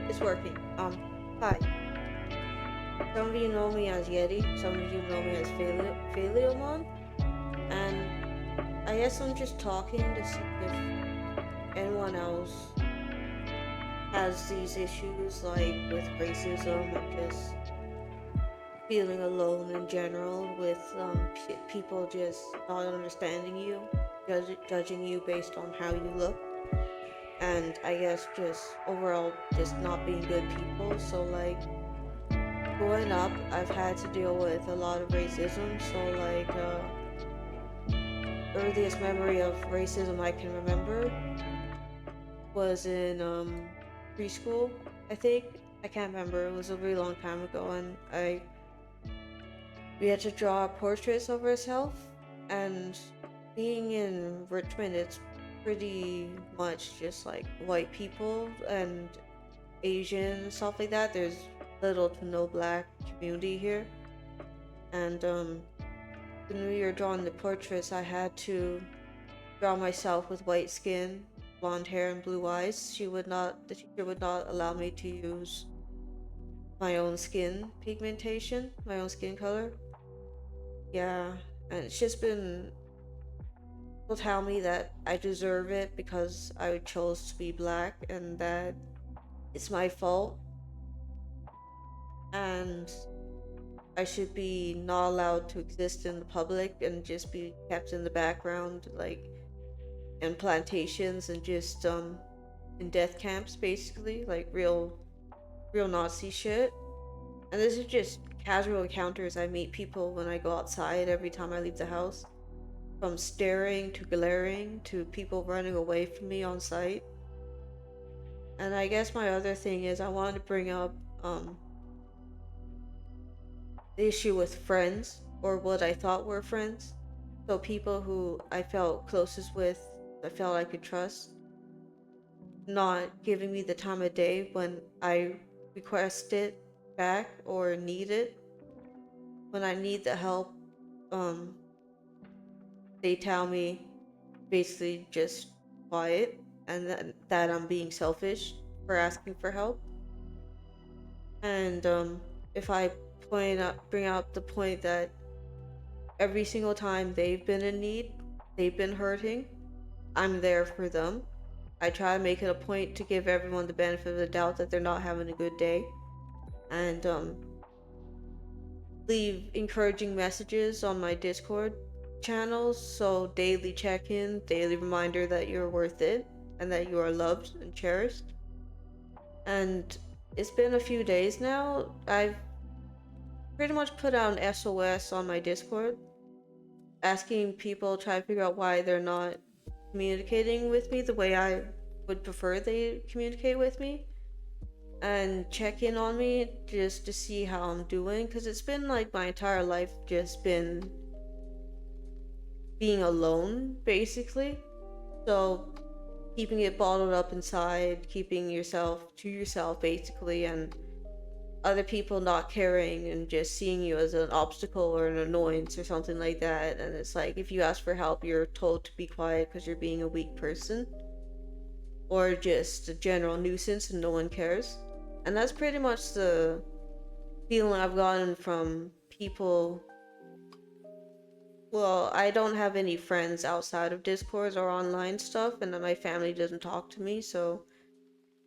It's working. Hi. Some of you know me as Yeti. Some of you know me as Phaleomon. And I guess I'm just talking to see if anyone else has these issues, like with racism and just feeling alone in general, with people just not understanding you, judging you based on how you look, and I guess just overall just not being good people. So like growing up, I've had to deal with a lot of racism. So like earliest memory of racism I can remember was in preschool. I think I can't remember. It was a really long time ago, and I we had to draw portraits of ourselves. And being in Richmond, it's pretty much just like white people and Asian and stuff like that. There's little to no black community here, and when we were drawing the portraits, I had to draw myself with white skin, blonde hair, and blue eyes. The teacher would not allow me to use my own skin pigmentation, my own skin color. Yeah, and it's just been, will tell me that I deserve it because I chose to be black and that it's my fault and I should be not allowed to exist in the public and just be kept in the background, like in plantations and just in death camps, basically, like real Nazi shit. And this is just casual encounters. I meet people when I go outside every time I leave the house, from staring to glaring to people running away from me on sight. And I guess my other thing is I wanted to bring up the issue with friends, or what I thought were friends. So people who I felt closest with, I felt I could trust, not giving me the time of day when I request it back or need it. When I need the help, um, they tell me basically just quiet and that I'm being selfish for asking for help. And if I bring out the point that every single time they've been in need, they've been hurting, I'm there for them. I try to make it a point to give everyone the benefit of the doubt that they're not having a good day, and leave encouraging messages on my Discord channels. So daily check-in, daily reminder that you're worth it and that you are loved and cherished. And it's been a few days now. I've pretty much put out an SOS on my Discord, asking people, try to figure out why they're not communicating with me the way I would prefer they communicate with me, and check in on me just to see how I'm doing, because it's been like my entire life just been being alone, basically. So keeping it bottled up inside, keeping yourself to yourself, basically, and other people not caring and just seeing you as an obstacle or an annoyance or something like that. And it's like if you ask for help, you're told to be quiet because you're being a weak person or just a general nuisance and no one cares. And that's pretty much the feeling I've gotten from people. Well, I don't have any friends outside of Discord or online stuff, and my family doesn't talk to me, so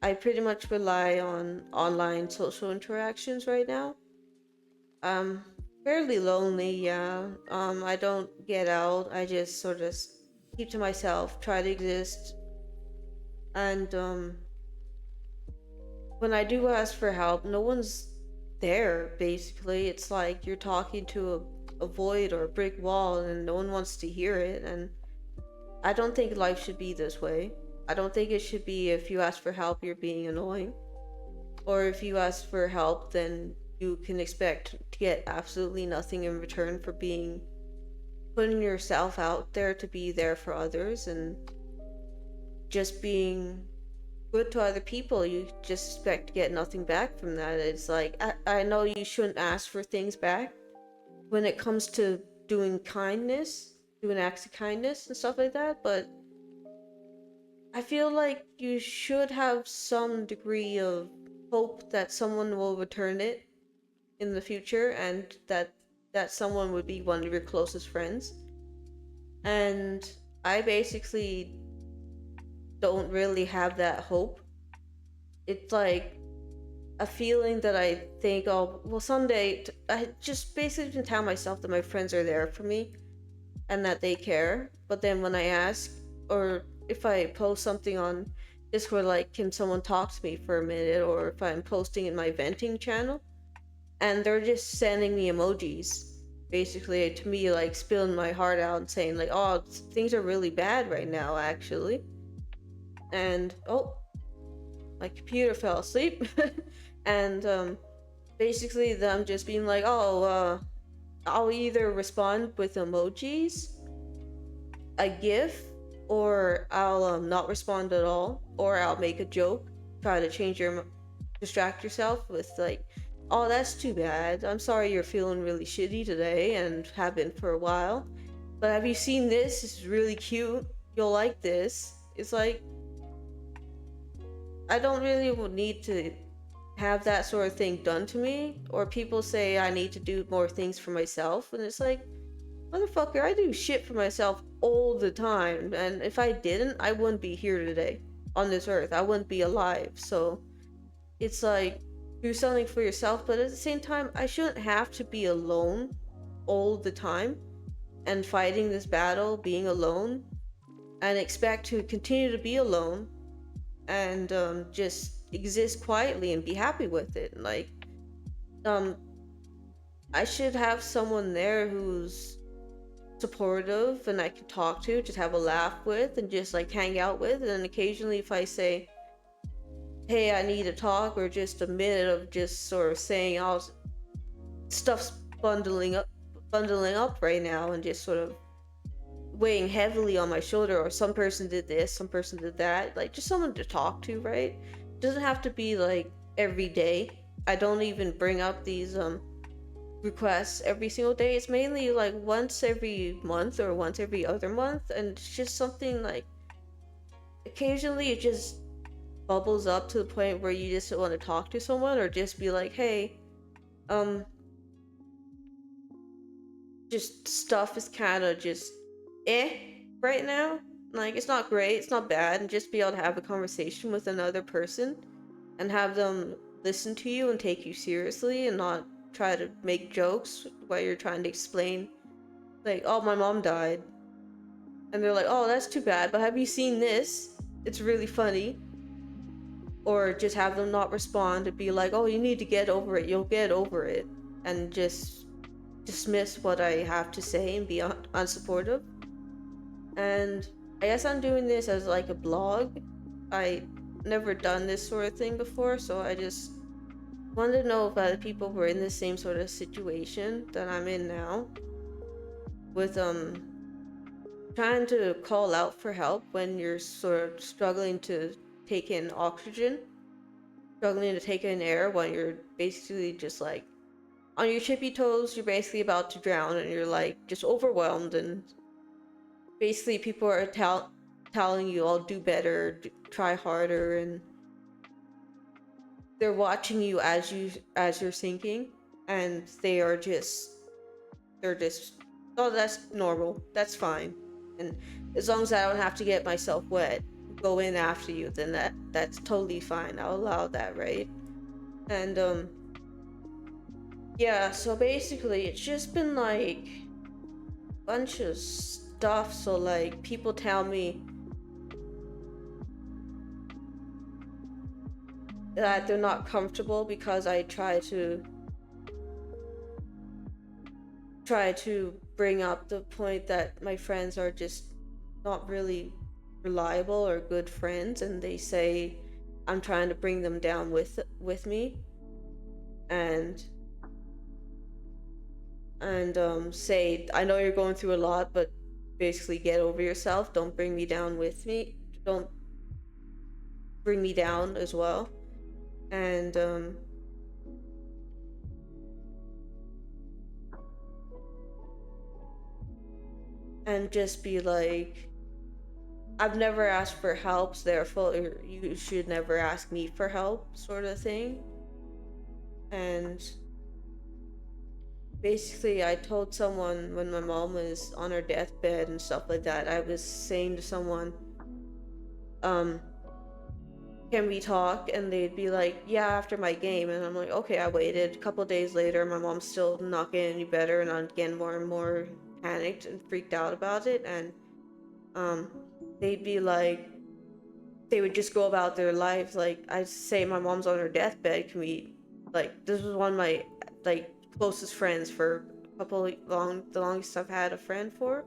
I pretty much rely on online social interactions right now. I'm fairly lonely, yeah. I don't get out. I just sort of keep to myself, try to exist. And when I do ask for help, no one's there, basically. It's like you're talking to a void or a brick wall and no one wants to hear it. And I don't think life should be this way. I don't think it should be if you ask for help, you're being annoying. Or if you ask for help, then you can expect to get absolutely nothing in return for being putting yourself out there to be there for others and just being good to other people. You just expect to get nothing back from that. It's like I know you shouldn't ask for things back when it comes to doing kindness, doing acts of kindness and stuff like that, but I feel like you should have some degree of hope that someone will return it in the future, and that someone would be one of your closest friends. And I basically don't really have that hope. It's like a feeling that I think, oh, well, someday. I just basically tell myself that my friends are there for me and that they care. But then when I ask, or if I post something on Discord, like, can someone talk to me for a minute, or if I'm posting in my venting channel, and they're just sending me emojis, basically to me, like spilling my heart out and saying, like, oh, things are really bad right now, actually. And oh, my computer fell asleep. And basically them just being like, oh, I'll either respond with emojis, a gif, or I'll not respond at all, or I'll make a joke, try to distract yourself with, like, oh, that's too bad, I'm sorry you're feeling really shitty today and have been for a while, but have you seen this? It's really cute, you'll like this. It's like, I don't really need to have that sort of thing done to me. Or people say I need to do more things for myself, and it's like, motherfucker, I do shit for myself all the time, and if I didn't, I wouldn't be here today on this earth. I wouldn't be alive. So it's like, do something for yourself, but at the same time, I shouldn't have to be alone all the time and fighting this battle, being alone, and expect to continue to be alone and just exist quietly and be happy with it. Like, um, I should have someone there who's supportive and I can talk to, just have a laugh with, and just like hang out with. And occasionally, if I say, hey, I need to talk, or just a minute of just sort of saying, oh, stuff's bundling up right now, and just sort of weighing heavily on my shoulder, or some person did this, some person did that, like just someone to talk to, right? It doesn't have to be like every day. I don't even bring up these requests every single day. It's mainly like once every month or once every other month, and it's just something like, occasionally it just bubbles up to the point where you just want to talk to someone, or just be like, hey, um just stuff is kind of just eh right now. Like, it's not great, it's not bad, and just be able to have a conversation with another person and have them listen to you and take you seriously, and not try to make jokes while you're trying to explain, like, oh, my mom died, and they're like, oh, that's too bad, but have you seen this? It's really funny. Or just have them not respond and be like, oh, you need to get over it, you'll get over it, and just dismiss what I have to say and be unsupportive. And I guess I'm doing this as like a blog. I never done this sort of thing before, so I just wanted to know if other people were in the same sort of situation that I'm in now, with trying to call out for help when you're sort of struggling to take in oxygen, struggling to take in air when you're basically just like on your tippy toes, you're basically about to drown, and you're like just overwhelmed, and basically people are telling you, I'll do better, try harder, and they're watching you as you're sinking, and they're just, oh, that's normal, that's fine, and as long as I don't have to get myself wet, go in after you, then that's totally fine, I'll allow that, right? And yeah, so basically it's just been like a bunch of stuff. So like, people tell me that they're not comfortable because I try to bring up the point that my friends are just not really reliable or good friends, and they say I'm trying to bring them down with me, and say, I know you're going through a lot, but basically get over yourself, don't bring me down with me, don't bring me down as well. And just be like, I've never asked for help, so therefore you should never ask me for help, sort of thing. And basically, I told someone when my mom was on her deathbed and stuff like that, I was saying to someone, um, can we talk? And they'd be like, yeah, after my game. And I'm like, okay, I waited. A couple days later, my mom's still not getting any better, and I'm getting more and more panicked and freaked out about it. And um, they'd be like, they would just go about their lives. Like, I'd say my mom's on her deathbed. Can we, like, this was one of my, like, closest friends for a couple the longest I've had a friend for.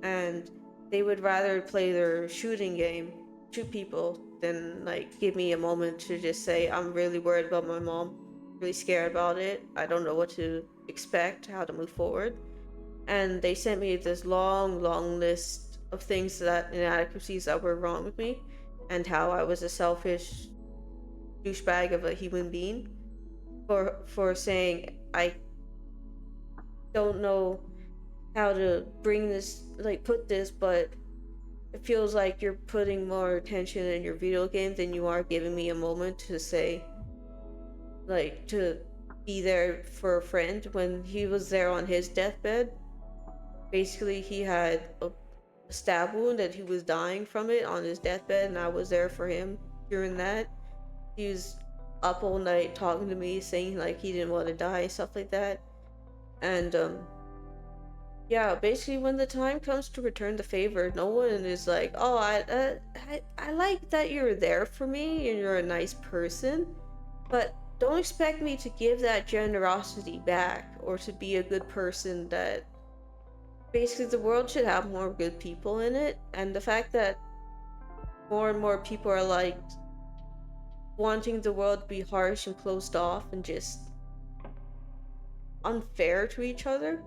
And they would rather play their shooting game, shoot people, than like give me a moment to just say I'm really worried about my mom, really scared about it. I don't know what to expect, how to move forward. And they sent me this long, long list of things that inadequacies that were wrong with me, and how I was a selfish douchebag of a human being for saying I don't know how to bring this, like, put this, but it feels like you're putting more attention in your video game than you are giving me a moment to say, like, to be there for a friend. When he was there on his deathbed, basically he had a stab wound and he was dying from it on his deathbed, and I was there for him during that. He was up all night talking to me, saying like he didn't want to die, stuff like that. And yeah, basically, when the time comes to return the favor, no one is like, "Oh, I like that you're there for me and you're a nice person, but don't expect me to give that generosity back or to be a good person." That basically the world should have more good people in it, and the fact that more and more people are like wanting the world to be harsh and closed off and just unfair to each other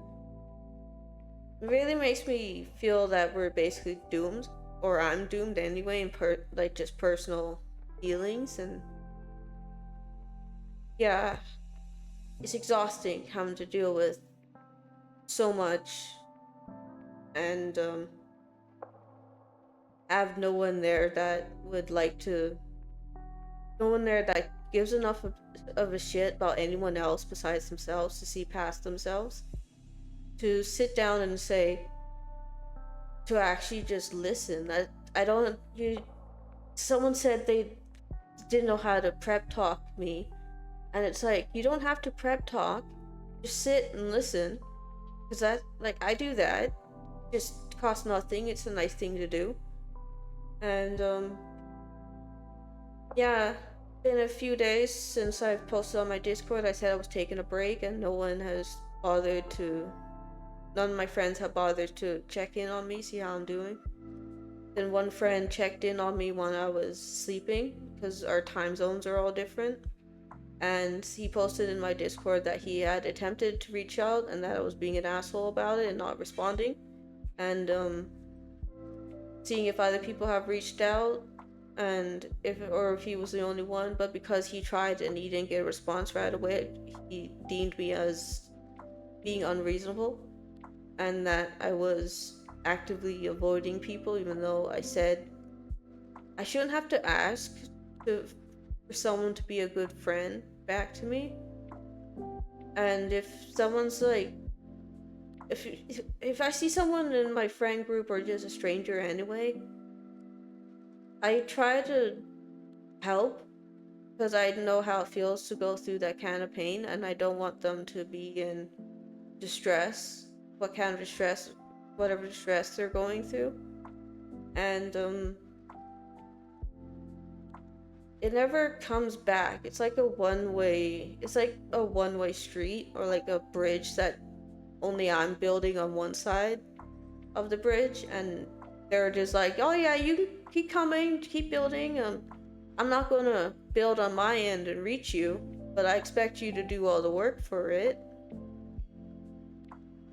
really makes me feel that we're basically doomed, or I'm doomed anyway, in like just personal feelings. And yeah, it's exhausting having to deal with so much, and have no one there that would like to, no one there that gives enough of a shit about anyone else besides themselves to see past themselves, to sit down and say, to actually just listen. I don't, you, someone said they didn't know how to prep talk me, and it's like, you don't have to prep talk, just sit and listen, because that, like, I do that, just costs nothing, it's a nice thing to do. And yeah, been a few days since I've posted on my Discord. I said I was taking a break, and no one has bothered to, none of my friends have bothered to check in on me, see how I'm doing. Then one friend checked in on me when I was sleeping, because our time zones are all different. And he posted in my Discord that he had attempted to reach out and that I was being an asshole about it and not responding. And seeing if other people have reached out, and if he was the only one. But because he tried and he didn't get a response right away, he deemed me as being unreasonable, and that I was actively avoiding people, even though I said I shouldn't have to ask to, for someone to be a good friend back to me. And if someone's like, if I see someone in my friend group or just a stranger anyway, I try to help, because I know how it feels to go through that kind of pain, and I don't want them to be in distress, what kind of distress, whatever distress they're going through. And it never comes back. It's like a one-way, it's like a one-way street, or like a bridge that only I'm building on one side of the bridge, and they're just like, oh yeah, you keep coming, keep building. I'm not gonna build on my end and reach you, but I expect you to do all the work for it.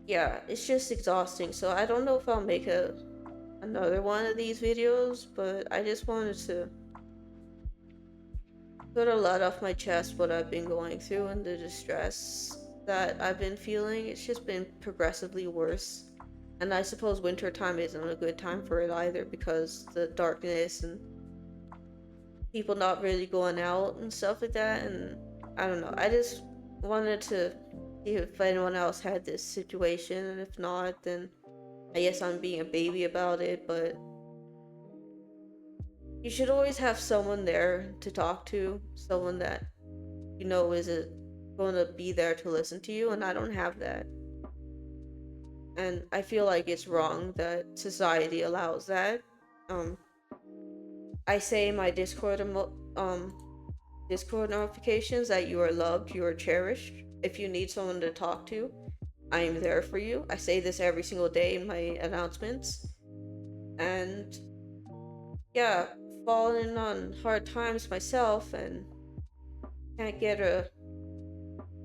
Yeah, it's just exhausting. So I don't know if I'll make another one of these videos, but I just wanted to put a lot off my chest, what I've been going through and the distress that I've been feeling. It's just been progressively worse. And I suppose winter time isn't a good time for it either because the darkness and people not really going out and stuff like that. And I don't know. I just wanted to see if anyone else had this situation, and if not, then I guess I'm being a baby about it. But you should always have someone there to talk to, someone that you know isn't going to be there to listen to you, and I don't have that. And I feel like it's wrong that society allows that. Um, I say in my Discord notifications that you are loved, you are cherished. If you need someone to talk to, I am there for you. I say this every single day in my announcements. And yeah, falling on hard times myself and can't get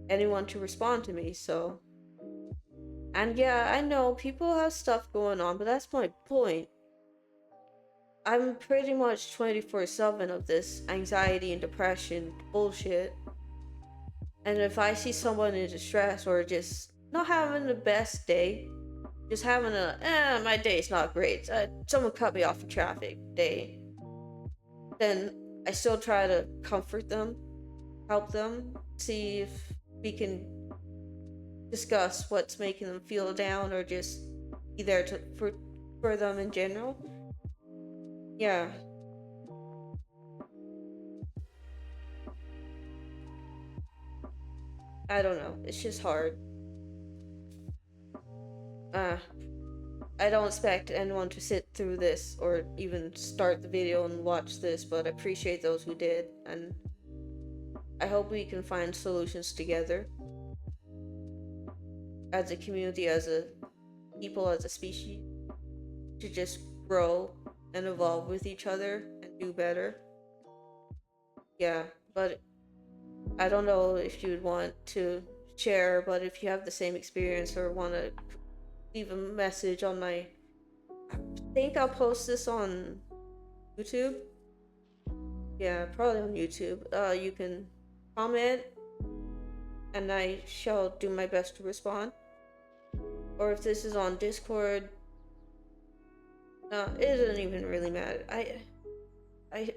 anyone to respond to me, so. And yeah, I know people have stuff going on, but that's my point. I'm pretty much 24/7 of this anxiety and depression bullshit. And if I see someone in distress or just not having the best day, just having my day's not great, someone cut me off in traffic day, then I still try to comfort them, help them, see if we can discuss what's making them feel down or just be there for them in general. Yeah, I don't know. It's just hard. Uh, I don't expect anyone to sit through this or even start the video and watch this, but I appreciate those who did, and I hope we can find solutions together as a community, as a people, as a species, to just grow and evolve with each other and do better. Yeah, but I don't know if you'd want to share, but if you have the same experience or want to leave a message on my. I think I'll post this on YouTube. Yeah, probably on YouTube. You can comment and I shall do my best to respond. Or if this is on Discord, it doesn't even really matter. I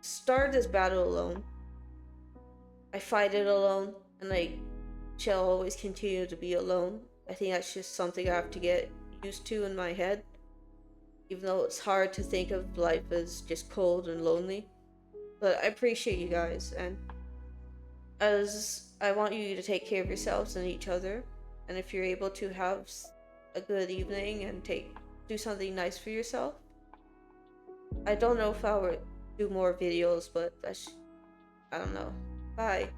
started this battle alone. I fight it alone, and I shall always continue to be alone. I think that's just something I have to get used to in my head. Even though it's hard to think of life as just cold and lonely. But I appreciate you guys, and as I want you to take care of yourselves and each other. And if you're able to have a good evening and do something nice for yourself. I don't know if I would do more videos, but I don't know. Bye.